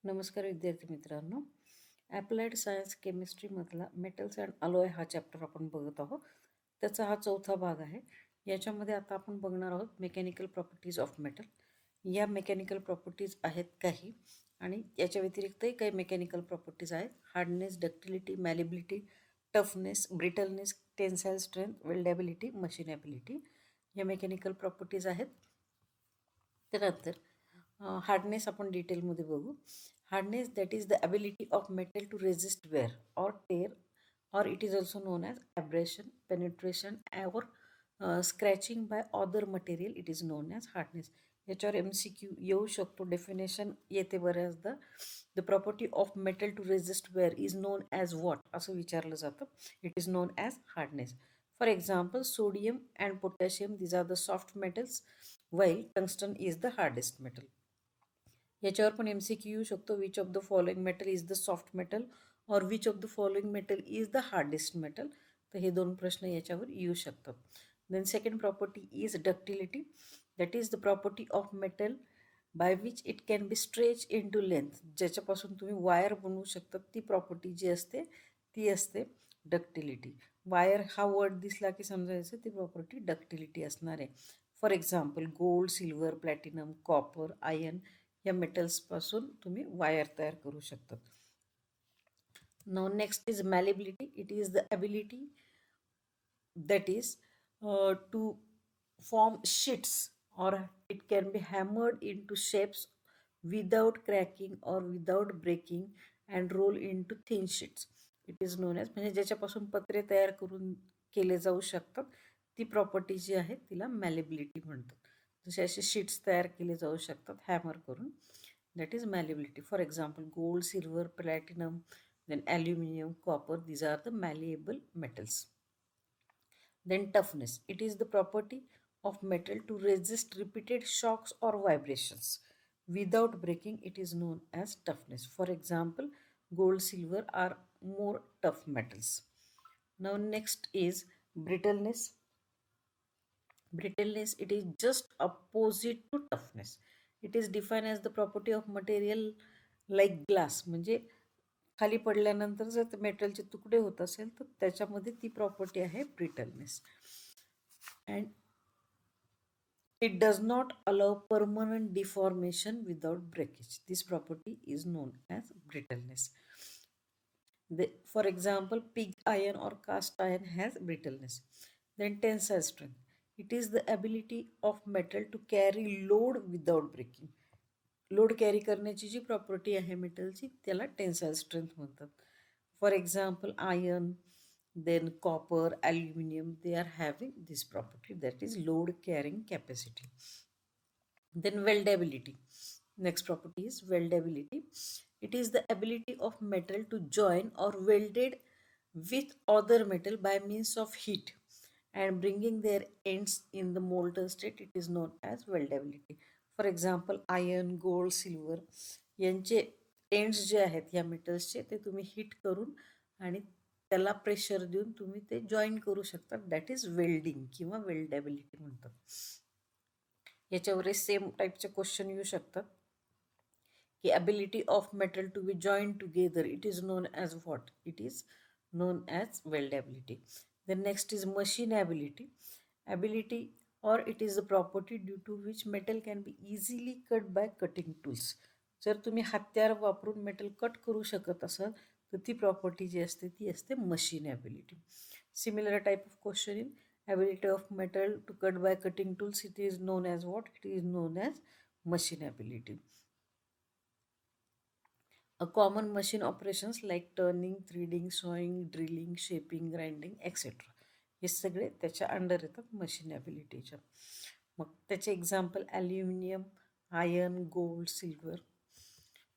नमस्कार विद्यार्थी मित्रांनो. ॲप्लाइड सायन्स केमिस्ट्रीमधला मेटल्स अँड अलॉय हा चॅप्टर आपण बघत आहोत. त्याचा हा चौथा भाग आहे. याच्यामध्ये आता आपण बघणार आहोत मेकॅनिकल प्रॉपर्टीज ऑफ मेटल. या मेकॅनिकल प्रॉपर्टीज आहेत काही आणि याच्या व्यतिरिक्तही काही मेकॅनिकल प्रॉपर्टीज आहेत. Hardness, ductility, malleability, toughness, brittleness, tensile strength, weldability, machinability या मेकॅनिकल प्रॉपर्टीज आहेत. त्यानंतर हार्डनेस आपण डिटेलमध्ये बघू. Hardness, that is the ability of metal to resist wear or tear, or it is also known as abrasion, penetration, or scratching by other material. It is known as hardness. याच्यावर MCQ येऊ शकतो. Definition येते बऱ्याचदा. The property of metal to resist wear is known as what असं विचारलं जातं. It is known as hardness. For example, sodium and potassium, these are the soft metals, while tungsten is the hardest metal. याच्यावर पण MCQ येऊ शकतो. Which of the following metal is the soft metal और which of the following metal is the hardest metal. तर हे दोन प्रश्न याच्यावर येऊ शकतात. Then second property is ductility. That is the property of metal by which it can be stretch into length. ज्याच्यापासून तुम्ही वायर बनवू शकता ती प्रॉपर्टी जी असते ती असते डक्टिलिटी. वायर हा वर्ड दिसला की समजायचं ती प्रॉपर्टी डक्टिलिटी असणार आहे. For example, gold, silver, platinum, copper, iron या मेटल्सपासून तुम्ही वायर तयार करू शकतात. Now next is malleability. It is the ability that is to form sheets, or it can be hammered into shapes without cracking or without breaking and roll into thin sheets. It is known as, म्हणजे ज्याच्यापासून पत्रे तयार करून केले जाऊ शकतात ती property जी आहे तिला मॅलिबिलिटी म्हणतात. जसे असे शीट्स तयार केले जाऊ शकतात हॅमर करून. That is malleability. For example, gold, silver, platinum, then aluminum, copper, these are the malleable metals. Then toughness. It is the property of metal to resist repeated shocks or vibrations without breaking. It is known as toughness. For example, gold, silver are more tough metals. Now next is brittleness. Brittleness, it is just opposite to toughness. It is defined as the property of material like glass. म्हणजे खाली पडल्यानंतर जर ते मेटलचे तुकडे होत असेल तर त्याच्यामध्ये ती प्रॉपर्टी आहे brittleness. And it does not allow permanent deformation without breakage. This property is known as brittleness. For example, pig iron और cast iron has brittleness. Then tensile strength. It is the ability of metal to carry load without breaking. Load carry करण्याची जी property आहे मेटलची त्याला tensile strength म्हणतात. For example, iron, then copper, aluminium, they are having this property, that is load carrying capacity. Then weldability. Next property is weldability. It is the ability of metal to join or welded with other metal by means of heat and bringing their ends in the molten state. It is known as weldability. For example, iron, gold, silver यांचे ends जे आहेत या मेटल्सचे ते तुम्ही heat करून आणि त्याला pressure देऊन तुम्ही ते जॉईन करू शकता. दॅट इज वेल्डिंग किंवा वेल्डेबिलिटी म्हणतात. याच्यावर सेम टाईपचे क्वेश्चन येऊ शकतात की ability of metal to be join together, it is known as what? It is known as weldability. The next is machinability. Ability, or it is the property due to which metal can be easily cut by cutting tools. जर तुम्ही हत्यार वापरून metal cut करू शकत असाल तर ती property जी असते ती असते machinability. Similar type of question in ability of metal to cut by cutting tools, it is known as what? It is known as machinability. A common machine operations like turning, threading, sewing, drilling, shaping, grinding, etc. हे सगळे त्याच्या under येतात मशीनेबिलिटीच्या. मग त्याचे example aluminium, iron, gold, silver.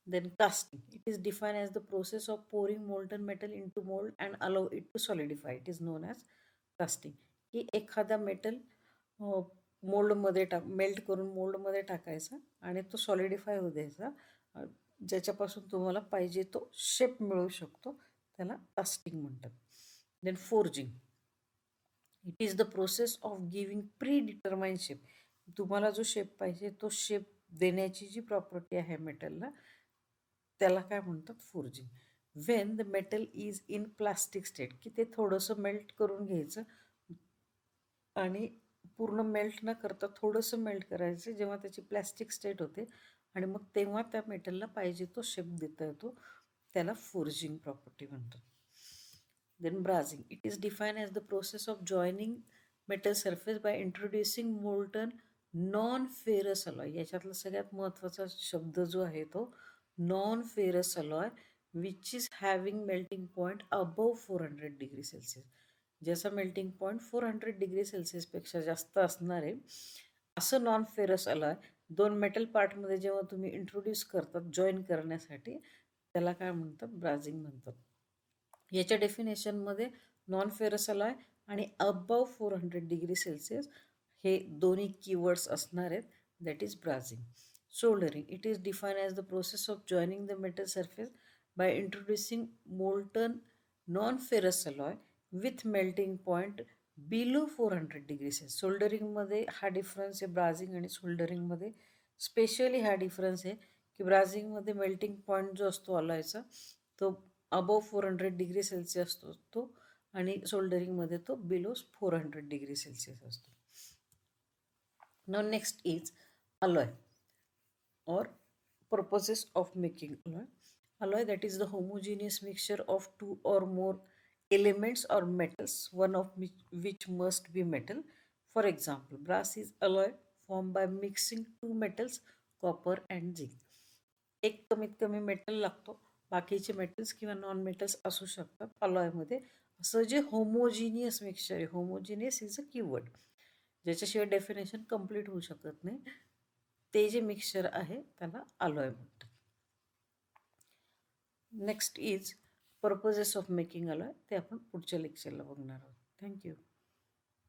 Then casting. It is define as the process of pouring molten metal into mould and allow it to solidify. It is known as casting. की एखादा metal मोल्डमध्ये melt करून मोल्डमध्ये टाकायचा आणि तो सॉलिडिफाय होऊ द्यायचा, ज्याच्यापासून तुम्हाला पाहिजे तो शेप मिळू शकतो, त्याला कास्टिंग म्हणतात. Then forging. It is the process of giving predetermined shape. तुम्हाला जो शेप पाहिजे तो शेप देण्याची जी प्रॉपर्टी आहे मेटलला त्याला काय म्हणतात forging. Wien the metal is in plastic state, की ते थोडंसं मेल्ट करून घ्यायचं आणि पूर्ण मेल्ट न करता थोडंसं मेल्ट करायचं जेव्हा त्याची प्लॅस्टिक स्टेट होते आणि मग तेव्हा त्या मेटलला पाहिजे तो शेप देता येतो, त्याला फोर्जिंग प्रॉपर्टी म्हणतात. Then brazing, it is define as the process of joining metal surface by introducing molten non ferrous alloy. याच्यातला सगळ्यात महत्त्वाचा शब्द जो आहे तो non ferrous alloy which is having melting point above 400 degree Celsius. ज्याचा melting point 400 degree सेल्सिअसपेक्षा जास्त असणार आहे असं नॉन फेरस अलॉय दोन मेटल पार्टमध्ये जेव्हा तुम्ही इंट्रोड्यूस करतात जॉईन करण्यासाठी, त्याला काय म्हणतात, ब्राझिंग म्हणतात. याच्या डेफिनेशनमध्ये नॉन फेरस अलॉय आणि अबव 400 डिग्री सेल्सिअस हे दोन्ही कीवर्ड्स असणार आहेत. That is brazing. Soldering, it is define as the process of joining the metal surface by introducing molten non ferrous alloy with melting point below 400 degree Celsius. सोल्डरिंगमध्ये हा difference आहे ब्राझिंग आणि सोल्डरिंगमध्ये. Specially हा difference आहे की ब्राझिंगमध्ये melting point जो असतो अलॉयचा तो अबव 400 डिग्री सेल्सिअस असतो आणि सोल्डरिंगमध्ये तो बिलो 400 डिग्री सेल्सिअस असतो. Now next is alloy or purposes of making alloy. Alloy, that is the homogeneous mixture of two or more elements or metals, one of which must be metal. For example, brass is alloy formed by mixing two metals, copper and zinc. एक कमीत कमी metal लागतो, बाकीचे metals किंवा non metals असू शकतात अलॉयमध्ये. असं जे होमोजिनियस मिक्सचर आहे, होमोजिनियस इज अ कीवर्ड ज्याच्याशिवाय डेफिनेशन कंप्लीट होऊ शकत नाही, ते जे मिक्सचर आहे त्याला अलॉय म्हणतात. Next is purposes of making alloy, ते आपण पुढच्या लेक्चरला बघणार आहोत. थँक्यू.